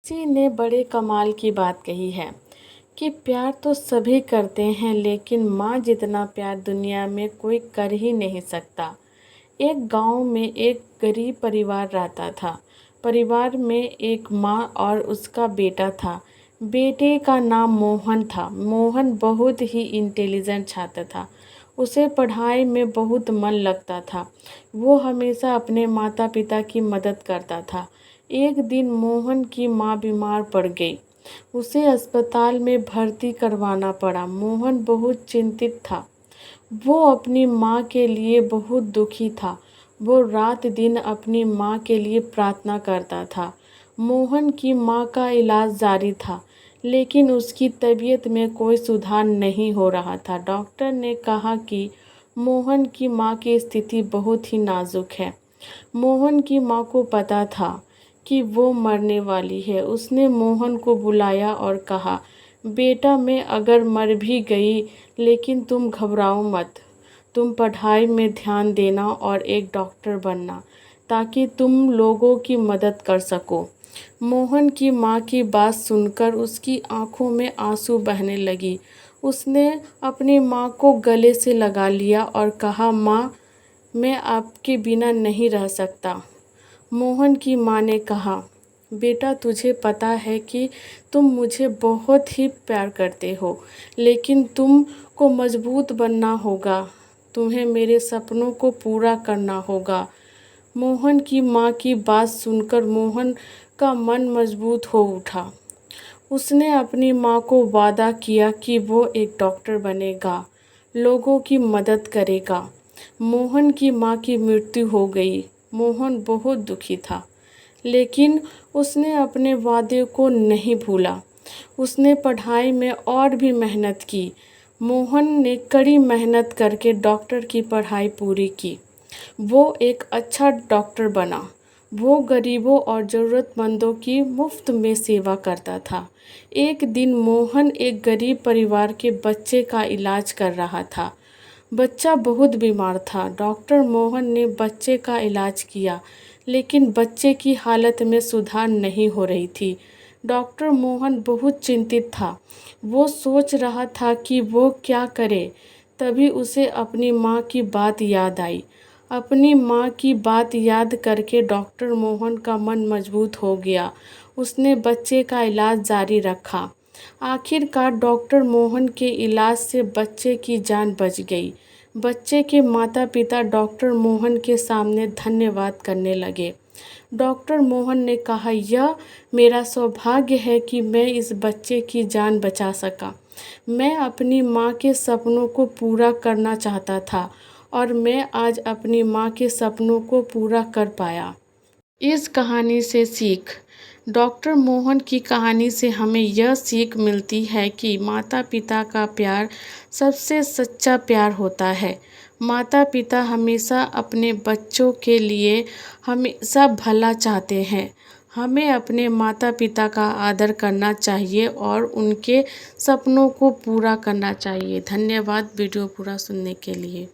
किसी ने बड़े कमाल की बात कही है कि प्यार तो सभी करते हैं, लेकिन माँ जितना प्यार दुनिया में कोई कर ही नहीं सकता। एक गांव में एक गरीब परिवार रहता था। परिवार में एक माँ और उसका बेटा था। बेटे का नाम मोहन था। मोहन बहुत ही इंटेलिजेंट छात्र था। उसे पढ़ाई में बहुत मन लगता था। वो हमेशा अपने माता पिता की मदद करता था। एक दिन मोहन की माँ बीमार पड़ गई। उसे अस्पताल में भर्ती करवाना पड़ा। मोहन बहुत चिंतित था। वो अपनी माँ के लिए बहुत दुखी था। वो रात दिन अपनी माँ के लिए प्रार्थना करता था। मोहन की माँ का इलाज जारी था, लेकिन उसकी तबीयत में कोई सुधार नहीं हो रहा था। डॉक्टर ने कहा कि मोहन की माँ की स्थिति बहुत ही नाजुक है। मोहन की माँ को पता था कि वो मरने वाली है। उसने मोहन को बुलाया और कहा, बेटा, मैं अगर मर भी गई, लेकिन तुम घबराओ मत। तुम पढ़ाई में ध्यान देना और एक डॉक्टर बनना, ताकि तुम लोगों की मदद कर सको। मोहन की माँ की बात सुनकर उसकी आंखों में आंसू बहने लगी। उसने अपनी माँ को गले से लगा लिया और कहा, माँ, मैं आपके बिना नहीं रह सकता। मोहन की माँ ने कहा, बेटा, तुझे पता है कि तुम मुझे बहुत ही प्यार करते हो, लेकिन तुमको मजबूत बनना होगा। तुम्हें मेरे सपनों को पूरा करना होगा। मोहन की माँ की बात सुनकर मोहन का मन मजबूत हो उठा। उसने अपनी माँ को वादा किया कि वो एक डॉक्टर बनेगा, लोगों की मदद करेगा। मोहन की माँ की मृत्यु हो गई। मोहन बहुत दुखी था, लेकिन उसने अपने वादे को नहीं भूला। उसने पढ़ाई में और भी मेहनत की। मोहन ने कड़ी मेहनत करके डॉक्टर की पढ़ाई पूरी की। वो एक अच्छा डॉक्टर बना। वो गरीबों और ज़रूरतमंदों की मुफ्त में सेवा करता था। एक दिन मोहन एक गरीब परिवार के बच्चे का इलाज कर रहा था। बच्चा बहुत बीमार था। डॉक्टर मोहन ने बच्चे का इलाज किया, लेकिन बच्चे की हालत में सुधार नहीं हो रही थी। डॉक्टर मोहन बहुत चिंतित था। वो सोच रहा था कि वो क्या करे। तभी उसे अपनी माँ की बात याद आई। अपनी माँ की बात याद करके डॉक्टर मोहन का मन मजबूत हो गया। उसने बच्चे का इलाज जारी रखा। आखिरकार डॉक्टर मोहन के इलाज से बच्चे की जान बच गई। बच्चे के माता पिता डॉक्टर मोहन के सामने धन्यवाद करने लगे। डॉक्टर मोहन ने कहा, यह मेरा सौभाग्य है कि मैं इस बच्चे की जान बचा सका। मैं अपनी माँ के सपनों को पूरा करना चाहता था, और मैं आज अपनी माँ के सपनों को पूरा कर पाया। इस कहानी से सीख। डॉक्टर मोहन की कहानी से हमें यह सीख मिलती है कि माता पिता का प्यार सबसे सच्चा प्यार होता है। माता पिता हमेशा अपने बच्चों के लिए हमेशा भला चाहते हैं। हमें अपने माता पिता का आदर करना चाहिए और उनके सपनों को पूरा करना चाहिए। धन्यवाद वीडियो पूरा सुनने के लिए।